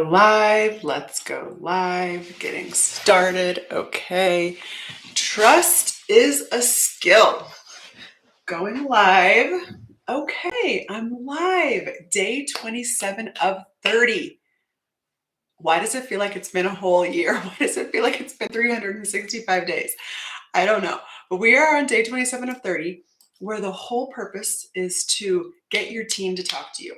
live. Let's go live. Getting started. Okay. Trust is a skill. Going live. Okay, I'm live. Day 27 of 30. Why does it feel like it's been a whole year? Why does it feel like it's been 365 days? I don't know. But we are on day 27 of 30, where the whole purpose is to get your team to talk to you,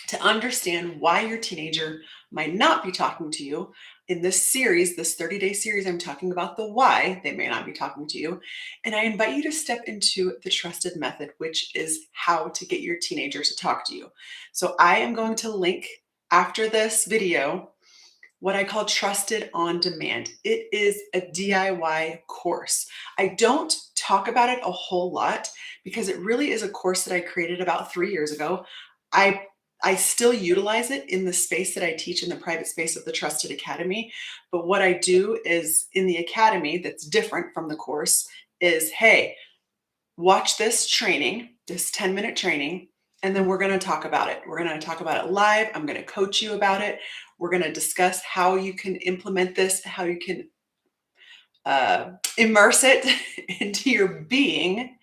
to understand why your teenager might not be talking to you. In this series, this 30-day series, I'm talking about the why they may not be talking to you. And I invite you to step into the trusted method, which is how to get your teenagers to talk to you. So I am going to link after this video what I call Trusted on Demand. It is a DIY course. I don't talk about it a whole lot because it really is a course that I created about 3 years ago. I still utilize it in the space that I teach, in the private space of the Trusted Academy. But what I do is in the academy that's different from the course is, hey, watch this training, this 10-minute training, and then we're going to talk about it. We're going to talk about it live. I'm going to coach you about it. We're going to discuss how you can implement this, how you can immerse it into your being.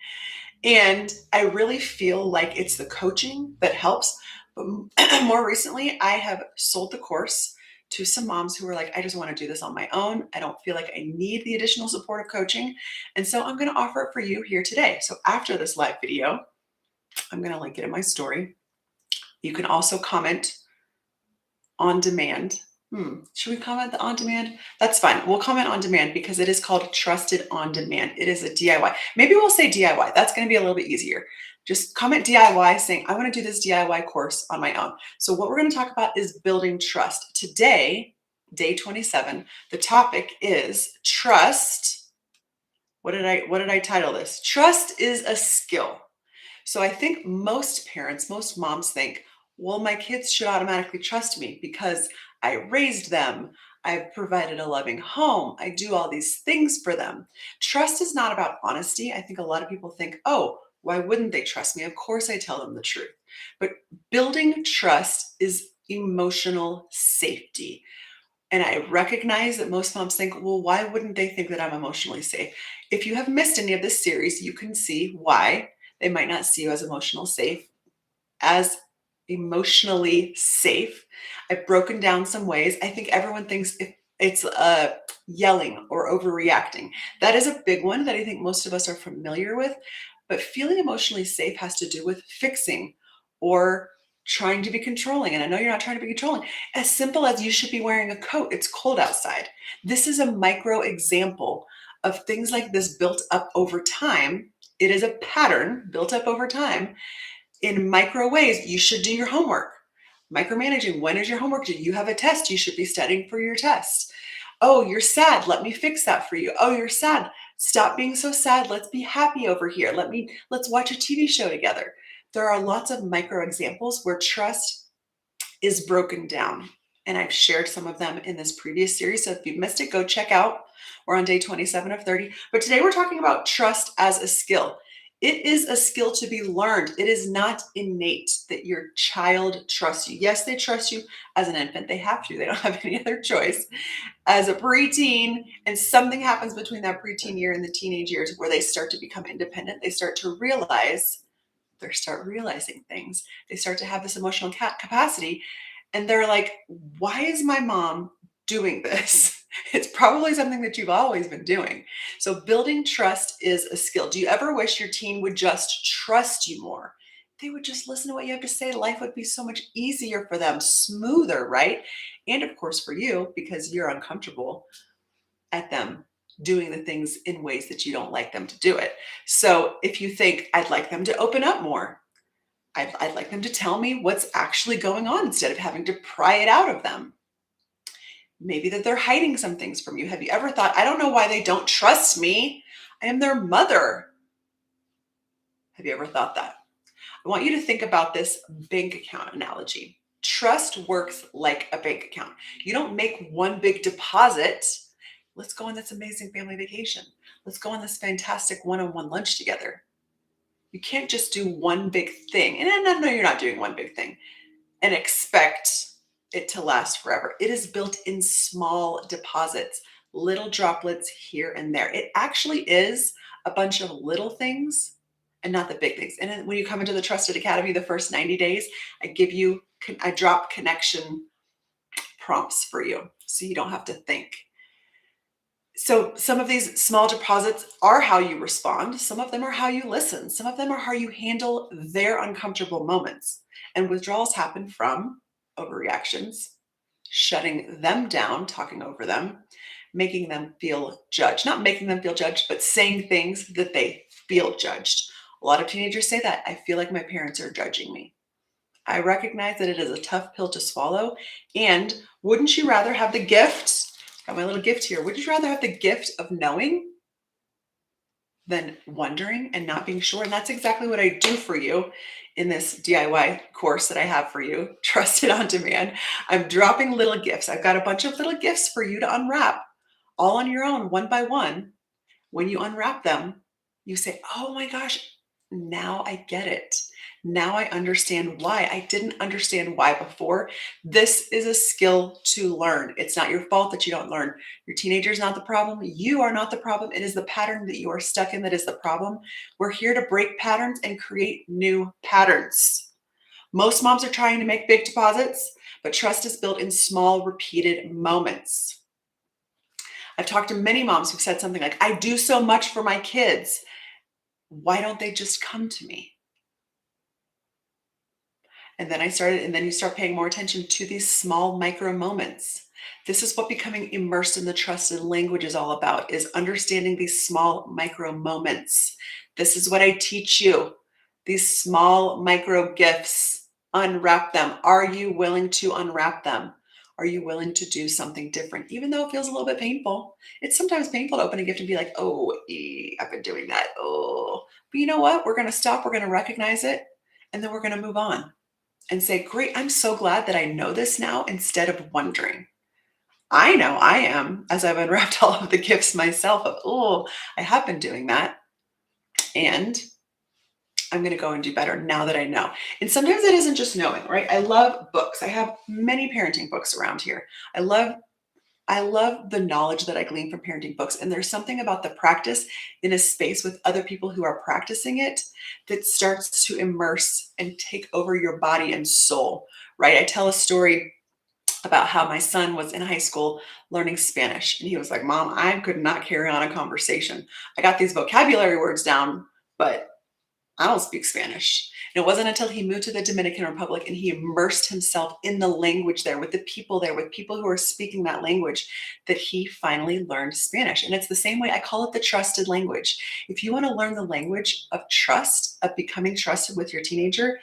And I really feel like it's the coaching that helps. But more recently, I have sold the course to some moms who were like, I just want to do this on my own. I don't feel like I need the additional support of coaching. And so I'm going to offer it for you here today. So after this live video, I'm going to link it in my story. You can also comment on demand. Should we comment on demand? That's fine. We'll comment on demand because it is called Trusted on Demand. It is a DIY. Maybe we'll say DIY. That's going to be a little bit easier. Just comment DIY saying, I want to do this DIY course on my own. So what we're going to talk about is building trust. Today, day 27, the topic is trust. What did I title this? Trust is a skill. So I think most parents, most moms think, well, my kids should automatically trust me because I raised them. I've provided a loving home. I do all these things for them. Trust is not about honesty. I think a lot of people think, oh, why wouldn't they trust me? Of course I tell them the truth. But building trust is emotional safety. And I recognize that most moms think, well, why wouldn't they think that I'm emotionally safe? If you have missed any of this series, you can see why they might not see you as emotionally safe. I've broken down some ways. I think everyone thinks it's yelling or overreacting. That is a big one that I think most of us are familiar with. But feeling emotionally safe has to do with fixing or trying to be controlling. And I know you're not trying to be controlling. As simple as you should be wearing a coat. It's cold outside. This is a micro example of things like this built up over time. It is a pattern built up over time in micro ways. You should do your homework. Micromanaging. When is your homework due? You have a test. You should be studying for your test. Oh, you're sad. Let me fix that for you. Oh, you're sad. Stop being so sad. Let's be happy over here. Let's watch a TV show together. There are lots of micro examples where trust is broken down. And I've shared some of them in this previous series. So if you missed it, go check out. We're on day 27 of 30. But today we're talking about trust as a skill. It is a skill to be learned. It is not innate that your child trusts you. Yes, they trust you as an infant. They have to. They don't have any other choice. As a preteen, and something happens between that preteen year and the teenage years where they start to become independent. They start realizing things. They start to have this emotional capacity. And they're like, why is my mom doing this? It's probably something that you've always been doing. So building trust is a skill. Do you ever wish your teen would just trust you more? They would just listen to what you have to say. Life would be so much easier for them, smoother, right? And of course for you, because you're uncomfortable at them doing the things in ways that you don't like them to do it. So if you think, I'd like them to open up more, I'd like them to tell me what's actually going on instead of having to pry it out of them. Maybe that they're hiding some things from you. Have you ever thought, I don't know why they don't trust me. I am their mother. Have you ever thought that? I want you to think about this bank account analogy. Trust works like a bank account. You don't make one big deposit. Let's go on this amazing family vacation. Let's go on this fantastic one-on-one lunch together. You can't just do one big thing. And no, you're not doing one big thing and expect it to last forever. It is built in small deposits, little droplets here and there. It actually is a bunch of little things and not the big things. And then when you come into the Trusted Academy, the first 90 days, I drop connection prompts for you so you don't have to think. So some of these small deposits are how you respond. Some of them are how you listen. Some of them are how you handle their uncomfortable moments. And withdrawals happen from overreactions, shutting them down, talking over them, making them feel judged. Not making them feel judged, but saying things that they feel judged. A lot of teenagers say that. I feel like my parents are judging me. I recognize that it is a tough pill to swallow. And wouldn't you rather have the gift? Got my little gift here. Would you rather have the gift of knowing than wondering and not being sure? And that's exactly what I do for you in this DIY course that I have for you, Trusted on Demand. I'm dropping little gifts. I've got a bunch of little gifts for you to unwrap all on your own, one by one. When you unwrap them, you say, oh my gosh, now I get it. Now I understand why. I didn't understand why before. This is a skill to learn. It's not your fault that you don't learn. Your teenager is not the problem. You are not the problem. It is the pattern that you are stuck in that is the problem. We're here to break patterns and create new patterns. Most moms are trying to make big deposits, but trust is built in small, repeated moments. I've talked to many moms who've said something like, I do so much for my kids. Why don't they just come to me? And then you start paying more attention to these small micro moments. This is what becoming immersed in the trusted language is all about, is understanding these small micro moments. This is what I teach you. These small micro gifts, unwrap them. Are you willing to unwrap them? Are you willing to do something different? Even though it feels a little bit painful. It's sometimes painful to open a gift and be like, oh, I've been doing that. Oh, but you know what? We're going to stop. We're going to recognize it. And then we're going to move on and say, great, I'm so glad that I know this now instead of wondering. I know I am, as I've unwrapped all of the gifts myself of, oh, I have been doing that. And I'm going to go and do better now that I know. And sometimes it isn't just knowing, right? I love books. I have many parenting books around here. I love the knowledge that I glean from parenting books. And there's something about the practice in a space with other people who are practicing it that starts to immerse and take over your body and soul, right? I tell a story about how my son was in high school learning Spanish. And he was like, Mom, I could not carry on a conversation. I got these vocabulary words down, but I don't speak Spanish. And it wasn't until he moved to the Dominican Republic and he immersed himself in the language there, with the people there, with people who are speaking that language, that he finally learned Spanish. And it's the same way. I call it the trusted language. If you want to learn the language of trust, of becoming trusted with your teenager,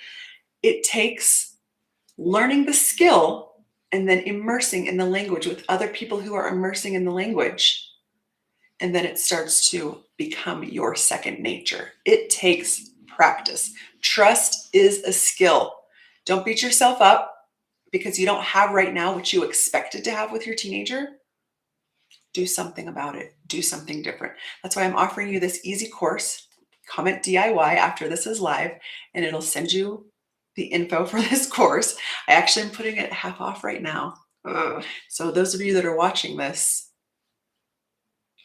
it takes learning the skill and then immersing in the language with other people who are immersing in the language. And then it starts to become your second nature. It takes practice. Trust is a skill. Don't beat yourself up because you don't have right now what you expected to have with your teenager. Do something about it. Do something different. That's why I'm offering you this easy course. Comment DIY after this is live, and it'll send you the info for this course. I actually am putting it half off right now. So those of you that are watching this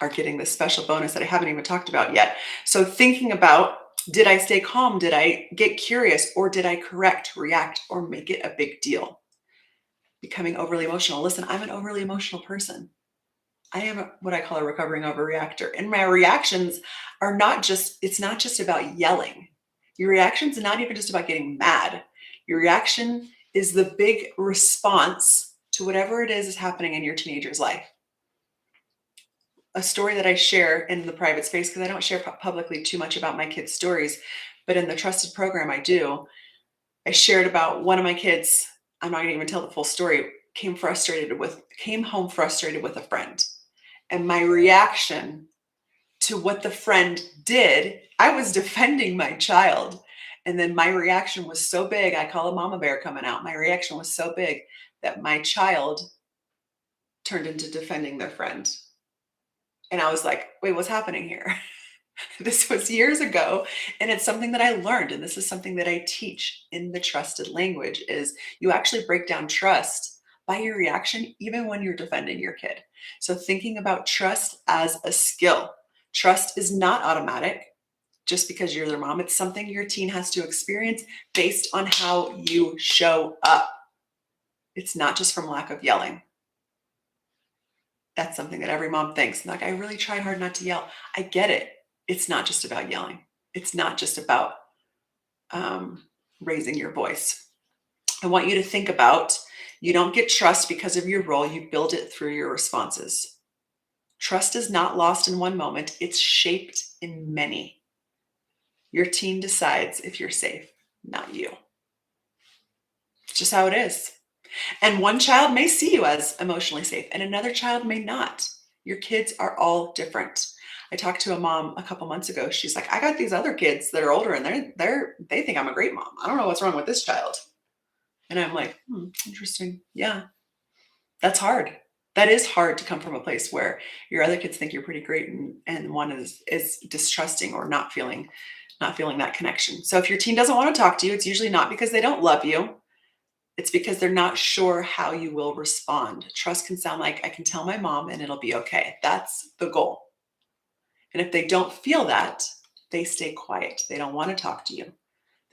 are getting this special bonus that I haven't even talked about yet. So thinking about, did I stay calm? Did I get curious? Or did I correct, react, or make it a big deal? Becoming overly emotional. Listen, I'm an overly emotional person. I am what I call a recovering overreactor. And my reactions are it's not just about yelling. Your reaction's not even just about getting mad. Your reaction is the big response to whatever it is happening in your teenager's life. A story that I share in the private space, because I don't share publicly too much about my kids' stories, but in the trusted program I do, I shared about one of my kids. I'm not going to even tell the full story. Came home frustrated with a friend. And my reaction to what the friend did, I was defending my child. And then my reaction was so big, I call a mama bear coming out. My reaction was so big that my child turned into defending their friend. And I was like, wait, what's happening here? This was years ago. And it's something that I learned. And this is something that I teach in the trusted language is you actually break down trust by your reaction, even when you're defending your kid. So thinking about trust as a skill. Trust is not automatic just because you're their mom. It's something your teen has to experience based on how you show up. It's not just from lack of yelling. That's something that every mom thinks. Like, I really tried hard not to yell. I get it. It's not just about yelling. It's not just about raising your voice. I want you to think about, you don't get trust because of your role. You build it through your responses. Trust is not lost in one moment. It's shaped in many. Your teen decides if you're safe, not you. It's just how it is. And one child may see you as emotionally safe and another child may not. Your kids are all different. I talked to a mom a couple months ago. She's like, I got these other kids that are older and they think I'm a great mom. I don't know what's wrong with this child. And I'm like, interesting. Yeah, that's hard. That is hard to come from a place where your other kids think you're pretty great and one is distrusting or not feeling that connection. So if your teen doesn't want to talk to you, it's usually not because they don't love you. It's because they're not sure how you will respond. Trust can sound like, I can tell my mom and it'll be okay. That's the goal. And if they don't feel that, they stay quiet. They don't want to talk to you.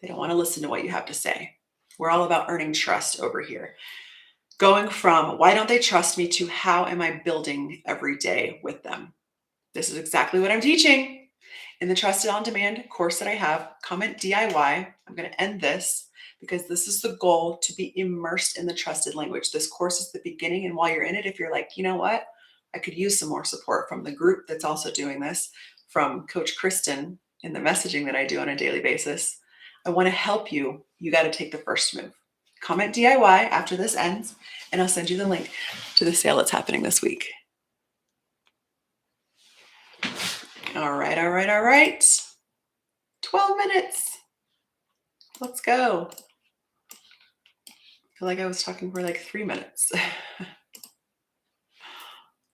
They don't want to listen to what you have to say. We're all about earning trust over here. Going from why don't they trust me to how am I building every day with them? This is exactly what I'm teaching in the Trusted On Demand course that I have. Comment DIY. I'm going to end this because this is the goal, to be immersed in the trusted language. This course is the beginning. And while you're in it, if you're like, you know what, I could use some more support from the group that's also doing this, from Coach Kristen in the messaging that I do on a daily basis, I want to help you. You got to take the first move. Comment DIY after this ends, and I'll send you the link to the sale that's happening this week. All right. 12 minutes. Let's go. I feel like I was talking for like 3 minutes.